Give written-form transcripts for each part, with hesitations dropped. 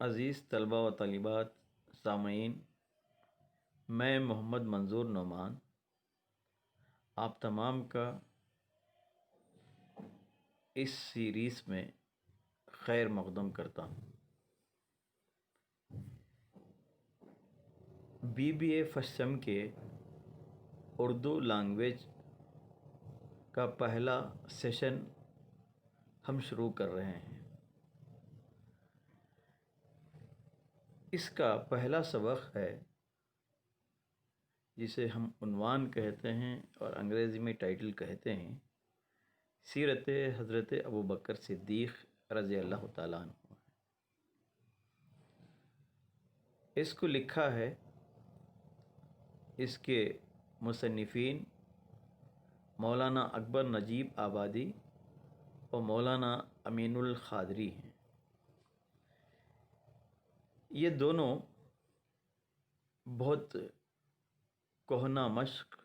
عزیز طلبہ و طالبات سامعین، میں محمد منظور نعمان آپ تمام کا اس سیریز میں خیر مقدم کرتا ہوں۔ BBA فرسٹ سیم کے اردو لینگویج کا پہلا سیشن ہم شروع کر رہے ہیں۔ اس کا پہلا سبق ہے جسے ہم عنوان کہتے ہیں اور انگریزی میں ٹائٹل کہتے ہیں، سیرت حضرت ابوبکر صدیق رضی اللہ تعالیٰ عنہ۔ اس کو لکھا ہے اس کے مصنفین مولانا اکبر نجیب آبادی اور مولانا امین القادری ہیں۔ یہ دونوں بہت کہنہ مشق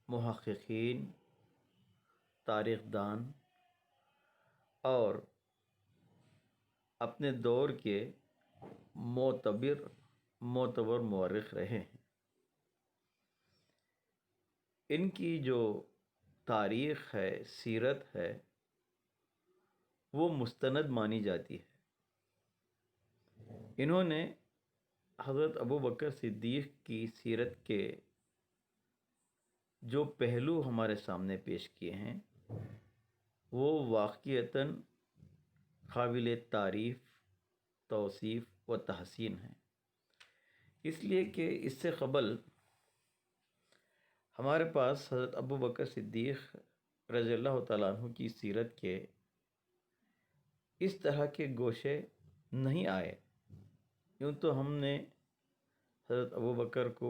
محققین، تاریخ دان اور اپنے دور کے معتبر مورخ رہے ہیں۔ ان کی جو تاریخ ہے، سیرت ہے، وہ مستند مانی جاتی ہے۔ انہوں نے حضرت ابوبکر صدیق کی سیرت کے جو پہلو ہمارے سامنے پیش کیے ہیں وہ واقعتاً قابل تعریف، توصیف و تحسین ہیں، اس لیے کہ اس سے قبل ہمارے پاس حضرت ابوبکر صدیق رضی اللہ تعالیٰ عنہ کی سیرت کے اس طرح کے گوشے نہیں آئے۔ یوں تو ہم نے حضرت ابوبکر کو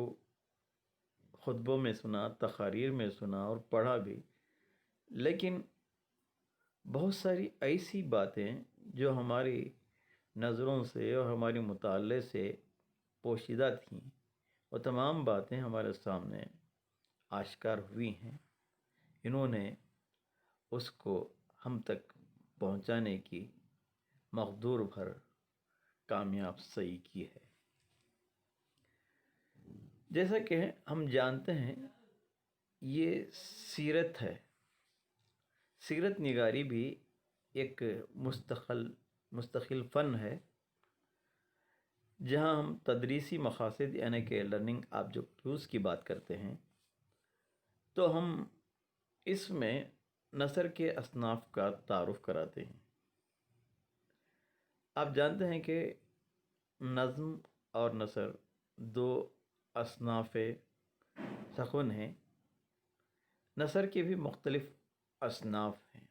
خطبوں میں سنا، تقاریر میں سنا اور پڑھا بھی، لیکن بہت ساری ایسی باتیں جو ہماری نظروں سے اور ہماری مطالعے سے پوشیدہ تھیں، وہ تمام باتیں ہمارے سامنے آشکار ہوئی ہیں۔ انہوں نے اس کو ہم تک پہنچانے کی مقدور بھر کامیاب سعی کی ہے۔ جیسا کہ ہم جانتے ہیں یہ سیرت ہے۔ سیرت نگاری بھی ایک مستقل فن ہے، جہاں ہم تدریسی مقاصد یعنی کہ لرننگ آبجیکٹیوز کی بات کرتے ہیں تو ہم اس میں نثر کے اصناف کا تعارف کراتے ہیں۔ آپ جانتے ہیں کہ نظم اور نثر دو اصناف سخن ہیں۔ نثر کے بھی مختلف اصناف ہیں،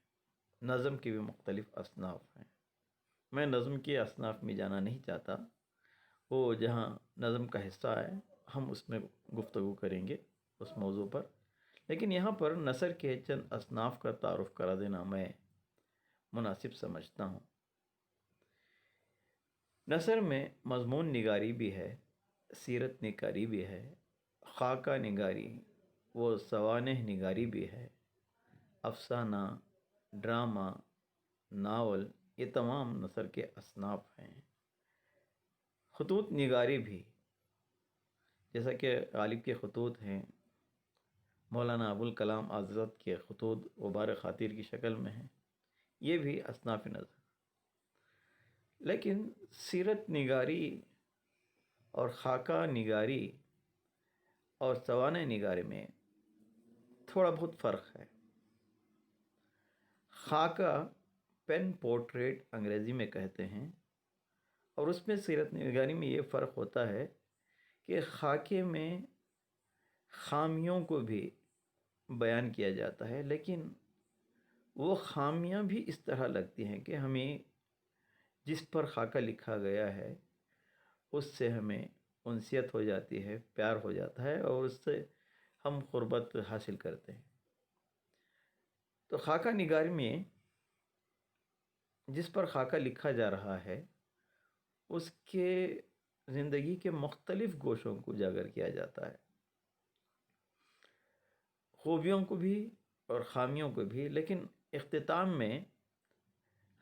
نظم کے بھی مختلف اصناف ہیں۔ میں نظم کے اصناف میں جانا نہیں چاہتا، وہ جہاں نظم کا حصہ ہے ہم اس میں گفتگو کریں گے اس موضوع پر، لیکن یہاں پر نثر کے چند اصناف کا تعارف کرا دینا میں مناسب سمجھتا ہوں۔ نثر میں مضمون نگاری بھی ہے، سیرت نگاری بھی ہے، خاکہ نگاری و سوانح نگاری بھی ہے، افسانہ، ڈرامہ، ناول، یہ تمام نثر کے اصناف ہیں۔ خطوط نگاری بھی، جیسا کہ غالب کے خطوط ہیں، مولانا ابوالکلام آزاد کے خطوط غبار خاطر کی شکل میں ہیں، یہ بھی اصناف نظر۔ لیکن سیرت نگاری اور خاکہ نگاری اور سوانح نگاری میں تھوڑا بہت فرق ہے۔ خاکہ پین پورٹریٹ انگریزی میں کہتے ہیں، اور اس میں سیرت نگاری میں یہ فرق ہوتا ہے کہ خاکے میں خامیوں کو بھی بیان کیا جاتا ہے، لیکن وہ خامیاں بھی اس طرح لگتی ہیں کہ ہمیں جس پر خاکہ لکھا گیا ہے اس سے ہمیں انسیت ہو جاتی ہے، پیار ہو جاتا ہے اور اس سے ہم قربت حاصل کرتے ہیں۔ تو خاکہ نگاری میں جس پر خاکہ لکھا جا رہا ہے اس کے زندگی کے مختلف گوشوں کو اجاگر کیا جاتا ہے، خوبیوں کو بھی اور خامیوں کو بھی، لیکن اختتام میں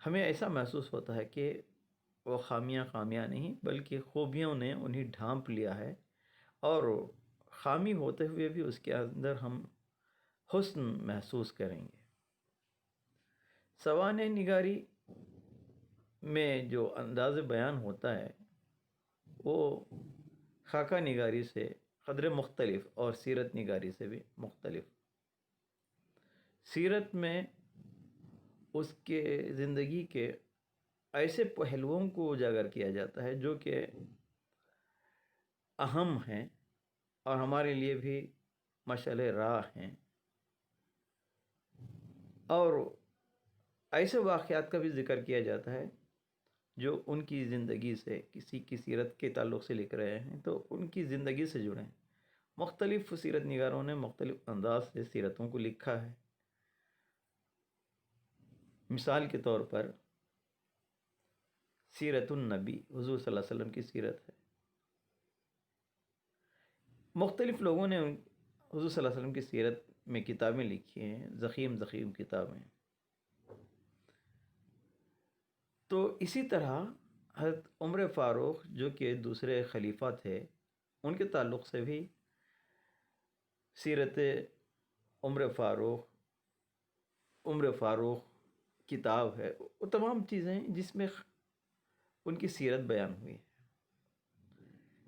ہمیں ایسا محسوس ہوتا ہے کہ وہ خامیاں نہیں بلکہ خوبیوں نے انہیں ڈھانپ لیا ہے، اور خامی ہوتے ہوئے بھی اس کے اندر ہم حسن محسوس کریں گے۔ سوانح نگاری میں جو انداز بیان ہوتا ہے وہ خاکہ نگاری سے قدر مختلف اور سیرت نگاری سے بھی مختلف۔ سیرت میں اس کے زندگی کے ایسے پہلوؤں کو اجاگر کیا جاتا ہے جو کہ اہم ہیں اور ہمارے لیے بھی مشعل راہ ہیں، اور ایسے واقعات کا بھی ذکر کیا جاتا ہے جو ان کی زندگی سے، کسی کی سیرت کے تعلق سے لکھ رہے ہیں تو ان کی زندگی سے جڑے ہیں۔ مختلف سیرت نگاروں نے مختلف انداز سے سیرتوں کو لکھا ہے۔ مثال کے طور پر سیرت النبی، حضور صلی اللہ علیہ وسلم کی سیرت ہے۔ مختلف لوگوں نے حضور صلی اللہ علیہ وسلم کی سیرت میں کتابیں لکھی ہیں، ضخیم کتابیں۔ تو اسی طرح حضرت عمر فاروق جو کہ دوسرے خلیفہ تھے، ان کے تعلق سے بھی سیرت عمر فاروق کتاب ہے۔ وہ تمام چیزیں جس میں ان کی سیرت بیان ہوئی ہے۔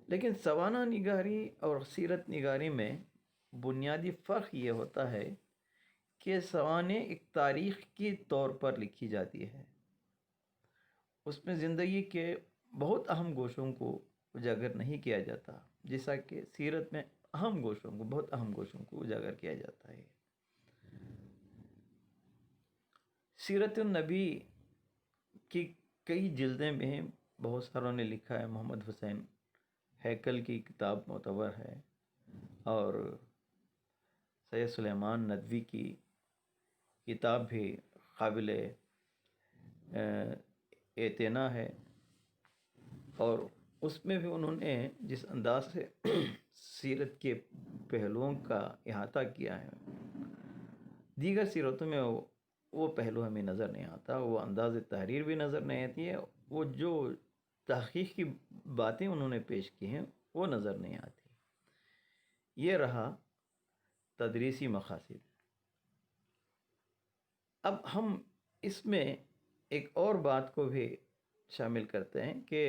لیکن سوانح نگاری اور سیرت نگاری میں بنیادی فرق یہ ہوتا ہے کہ سوانح ایک تاریخ کی طور پر لکھی جاتی ہے، اس میں زندگی کے بہت اہم گوشوں کو اجاگر نہیں کیا جاتا، جیسا کہ سیرت میں بہت اہم گوشوں کو اجاگر کیا جاتا ہے۔ سیرت النبی کی کئی جلدیں میں بہت ساروں نے لکھا ہے۔ محمد حسین ہیکل کی کتاب معتبر ہے، اور سید سلیمان ندوی کی کتاب بھی قابل اعتنا ہے، اور اس میں بھی انہوں نے جس انداز سے سیرت کے پہلوؤں کا احاطہ کیا ہے، دیگر سیرتوں میں وہ پہلو ہمیں نظر نہیں آتا، وہ انداز تحریر بھی نظر نہیں آتی ہے، وہ جو تحقیق کی باتیں انہوں نے پیش کی ہیں وہ نظر نہیں آتی۔ یہ رہا تدریسی مقاصد۔ اب ہم اس میں ایک اور بات کو بھی شامل کرتے ہیں کہ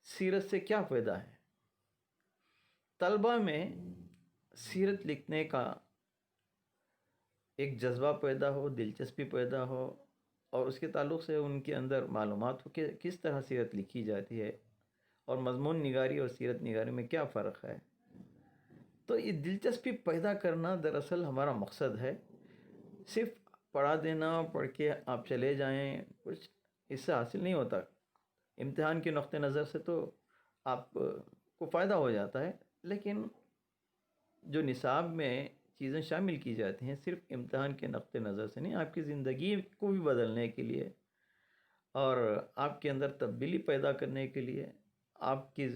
سیرت سے کیا فائدہ ہے۔ طلبہ میں سیرت لکھنے کا ایک جذبہ پیدا ہو، دلچسپی پیدا ہو، اور اس کے تعلق سے ان کے اندر معلومات ہو کہ کس طرح سیرت لکھی جاتی ہے اور مضمون نگاری اور سیرت نگاری میں کیا فرق ہے۔ تو یہ دلچسپی پیدا کرنا دراصل ہمارا مقصد ہے۔ صرف پڑھا دینا، پڑھ کے آپ چلے جائیں، کچھ اس سے حاصل نہیں ہوتا۔ امتحان کے نقطہ نظر سے تو آپ کو فائدہ ہو جاتا ہے، لیکن جو نصاب میں چیزیں شامل کی جاتی ہیں صرف امتحان کے نقطہ نظر سے نہیں، آپ کی زندگی کو بھی بدلنے کے لیے اور آپ کے اندر تبدیلی پیدا کرنے کے لیے، آپ کی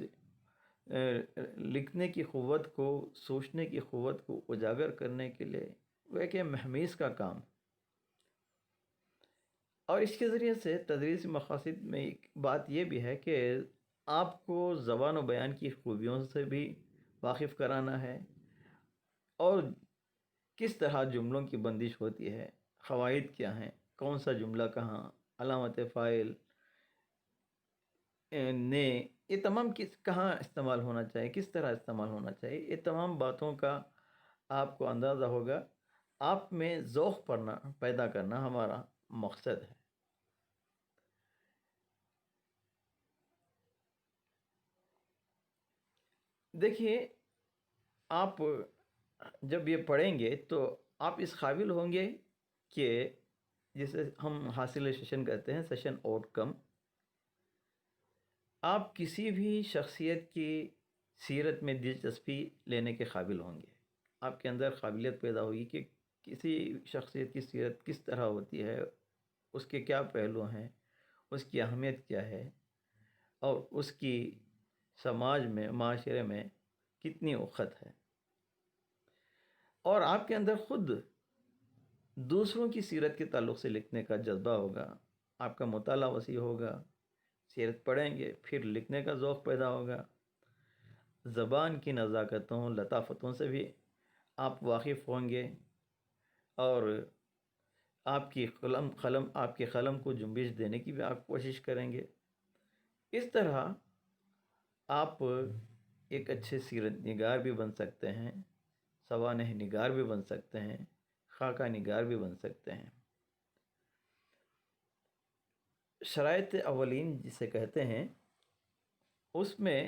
لکھنے کی قوت کو، سوچنے کی قوت کو اجاگر کرنے کے لیے وہ ایک محمیز کا کام۔ اور اس کے ذریعے سے تدریسی مقاصد میں ایک بات یہ بھی ہے کہ آپ کو زبان و بیان کی خوبیوں سے بھی واقف کرانا ہے، اور کس طرح جملوں کی بندش ہوتی ہے، قواعد کیا ہیں، کون سا جملہ کہاں، علامت فاعل نے، یہ تمام کہاں استعمال ہونا چاہیے، کس طرح استعمال ہونا چاہیے، یہ تمام باتوں کا آپ کو اندازہ ہوگا۔ آپ میں ذوق پیدا کرنا ہمارا مقصد ہے۔ دیکھیے، آپ جب یہ پڑھیں گے تو آپ اس قابل ہوں گے کہ جسے ہم حاصل سیشن کہتے ہیں، سیشن آؤٹ کم، آپ کسی بھی شخصیت کی سیرت میں دلچسپی لینے کے قابل ہوں گے۔ آپ کے اندر قابلیت پیدا ہوگی کہ کسی شخصیت کی سیرت کس طرح ہوتی ہے، اس کے کیا پہلو ہیں، اس کی اہمیت کیا ہے، اور اس کی سماج میں، معاشرے میں کتنی وقت ہے، اور آپ کے اندر خود دوسروں کی سیرت کے تعلق سے لکھنے کا جذبہ ہوگا، آپ کا مطالعہ وسیع ہوگا، سیرت پڑھیں گے پھر لکھنے کا ذوق پیدا ہوگا، زبان کی نزاکتوں لطافتوں سے بھی آپ واقف ہوں گے، اور آپ کی آپ کے قلم کو جنبش دینے کی بھی آپ کوشش کریں گے۔ اس طرح آپ ایک اچھے سیرت نگار بھی بن سکتے ہیں، سوانح نگار بھی بن سکتے ہیں، خاکہ نگار بھی بن سکتے ہیں۔ شرائط اولین جسے کہتے ہیں، اس میں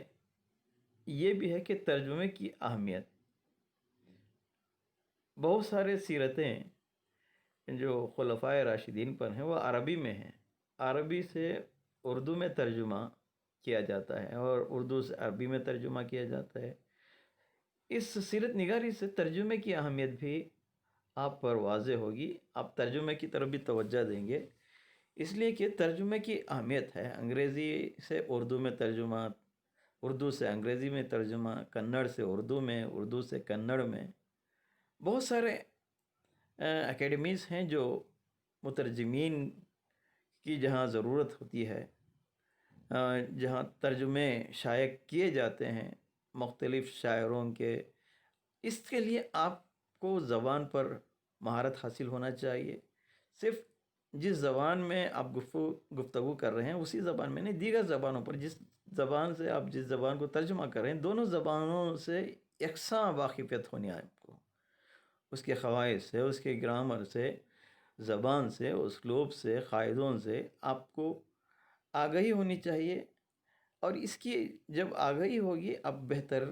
یہ بھی ہے کہ ترجمے کی اہمیت۔ بہت سارے سیرتیں جو خلفائے راشدین پر ہیں وہ عربی میں ہیں، عربی سے اردو میں ترجمہ کیا جاتا ہے اور اردو سے عربی میں ترجمہ کیا جاتا ہے۔ اس سیرت نگاری سے ترجمے کی اہمیت بھی آپ پر واضح ہوگی، آپ ترجمے کی طرف بھی توجہ دیں گے، اس لیے کہ ترجمے کی اہمیت ہے۔ انگریزی سے اردو میں ترجمہ، اردو سے انگریزی میں ترجمہ، کنڑ سے اردو میں، اردو سے کنڑ میں۔ بہت سارے اکیڈمیز ہیں جو مترجمین کی جہاں ضرورت ہوتی ہے، جہاں ترجمے شائع کیے جاتے ہیں مختلف شاعروں کے، اس کے لیے آپ کو زبان پر مہارت حاصل ہونا چاہیے۔ صرف جس زبان میں آپ گفتگو کر رہے ہیں اسی زبان میں نہیں، دیگر زبانوں پر، جس زبان سے آپ جس زبان کو ترجمہ کر رہے ہیں دونوں زبانوں سے یکساں واقفیت ہونی ہے آپ کو، اس کے قواعد سے، اس کے گرامر سے، زبان سے، اسلوب سے، قاعدوں سے آپ کو آگہی ہونی چاہیے، اور اس کی جب آگہی ہوگی آپ بہتر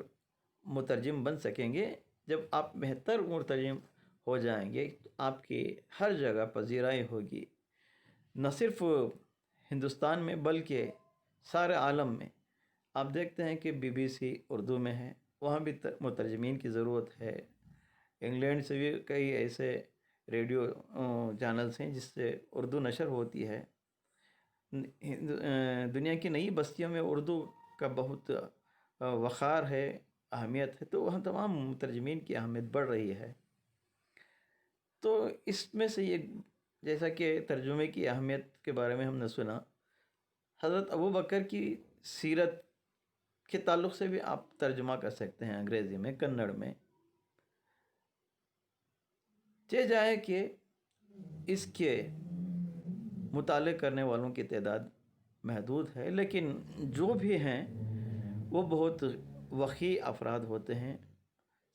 مترجم بن سکیں گے۔ جب آپ بہتر مترجم ہو جائیں گے تو آپ کی ہر جگہ پذیرائی ہوگی، نہ صرف ہندوستان میں بلکہ سارے عالم میں۔ آپ دیکھتے ہیں کہ BBC اردو میں ہے، وہاں بھی مترجمین کی ضرورت ہے۔ انگلینڈ سے بھی کئی ایسے ریڈیو چینلز ہیں جس سے اردو نشر ہوتی ہے۔ دنیا کی نئی بستیوں میں اردو کا بہت وقار ہے، اہمیت ہے، تو وہاں تمام مترجمین کی اہمیت بڑھ رہی ہے۔ تو اس میں سے یہ، جیسا کہ ترجمے کی اہمیت کے بارے میں ہم نے سنا، حضرت ابوبکر کی سیرت کے تعلق سے بھی آپ ترجمہ کر سکتے ہیں، انگریزی میں، کنڑ میں۔ چہ جائے کہ اس کے مطالعے کرنے والوں کی تعداد محدود ہے، لیکن جو بھی ہیں وہ بہت وسیع افراد ہوتے ہیں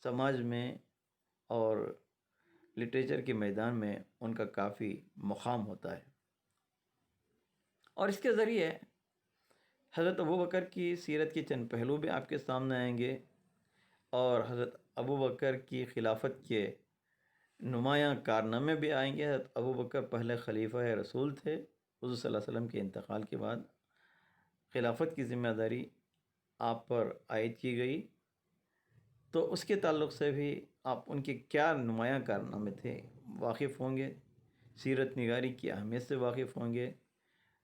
سماج میں، اور لٹریچر کے میدان میں ان کا کافی مقام ہوتا ہے، اور اس کے ذریعے حضرت ابوبکر کی سیرت کے چند پہلو بھی آپ کے سامنے آئیں گے، اور حضرت ابوبکر کی خلافت کے نمایاں کارنامے بھی آئیں گے۔ حضرت ابوبکر پہلے خلیفہ رسول تھے، حضور صلی اللہ علیہ وسلم کے انتقال کے بعد خلافت کی ذمہ داری آپ پر عائد کی گئی، تو اس کے تعلق سے بھی آپ ان کے کیا نمایاں کارنامے تھے واقف ہوں گے، سیرت نگاری کی اہمیت سے واقف ہوں گے۔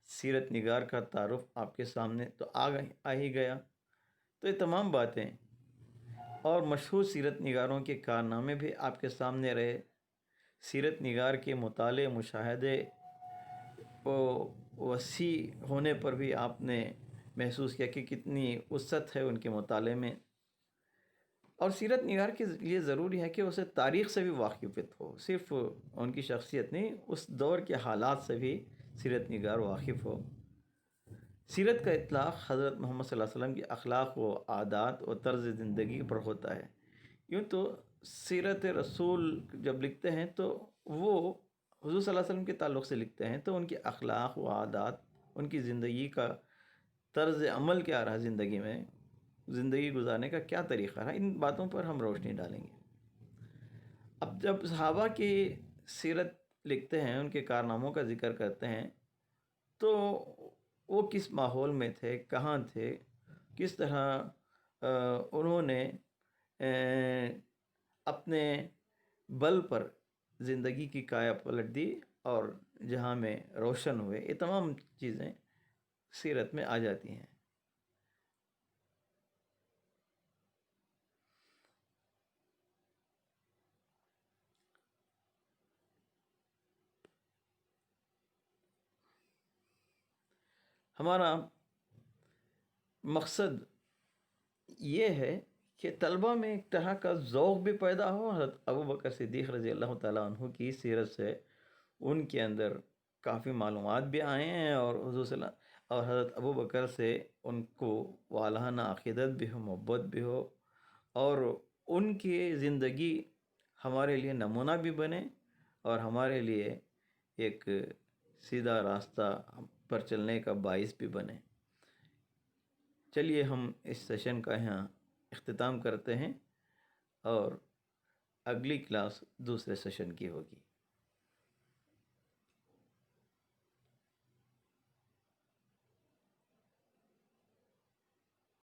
سیرت نگار کا تعارف آپ کے سامنے تو آ ہی گیا، تو یہ تمام باتیں اور مشہور سیرت نگاروں کے کارنامے بھی آپ کے سامنے رہے۔ سیرت نگار کے مطالعے، مشاہدے کو وسیع ہونے پر بھی آپ نے محسوس کیا کہ کتنی وسعت ہے ان کے مطالعے میں، اور سیرت نگار کے لیے ضروری ہے کہ اسے تاریخ سے بھی واقفیت ہو، صرف ان کی شخصیت نہیں، اس دور کے حالات سے بھی سیرت نگار واقف ہو۔ سیرت کا اطلاق حضرت محمد صلی اللہ علیہ وسلم کی اخلاق و عادات و طرز زندگی پر ہوتا ہے۔ یوں تو سیرت رسول جب لکھتے ہیں تو وہ حضور صلی اللہ علیہ وسلم کے تعلق سے لکھتے ہیں، تو ان کے اخلاق و عادات، ان کی زندگی کا طرز عمل کیا رہا، زندگی میں زندگی گزارنے کا کیا طریقہ رہا، ان باتوں پر ہم روشنی ڈالیں گے۔ اب جب صحابہ کی سیرت لکھتے ہیں، ان کے کارناموں کا ذکر کرتے ہیں، تو وہ کس ماحول میں تھے، کہاں تھے، کس طرح انہوں نے اپنے بل پر زندگی کی کایا پلٹ دی اور جہاں میں روشن ہوئے، یہ تمام چیزیں سیرت میں آ جاتی ہیں۔ ہمارا مقصد یہ ہے کہ طلبہ میں ایک طرح کا ذوق بھی پیدا ہو. حضرت ابوبکر صدیق رضی اللہ تعالیٰ عنہ کی سیرت سے ان کے اندر کافی معلومات بھی آئے ہیں، اور حضور صلی اللہ اور حضرت ابوبکر سے ان کو والہانہ عقیدت بھی ہو، محبت بھی ہو، اور ان کی زندگی ہمارے لیے نمونہ بھی بنے اور ہمارے لیے ایک سیدھا راستہ پر چلنے کا باعث بھی بنے. چلیے ہم اس سیشن کا یہاں اختتام کرتے ہیں، اور اگلی کلاس دوسرے سیشن کی ہوگی.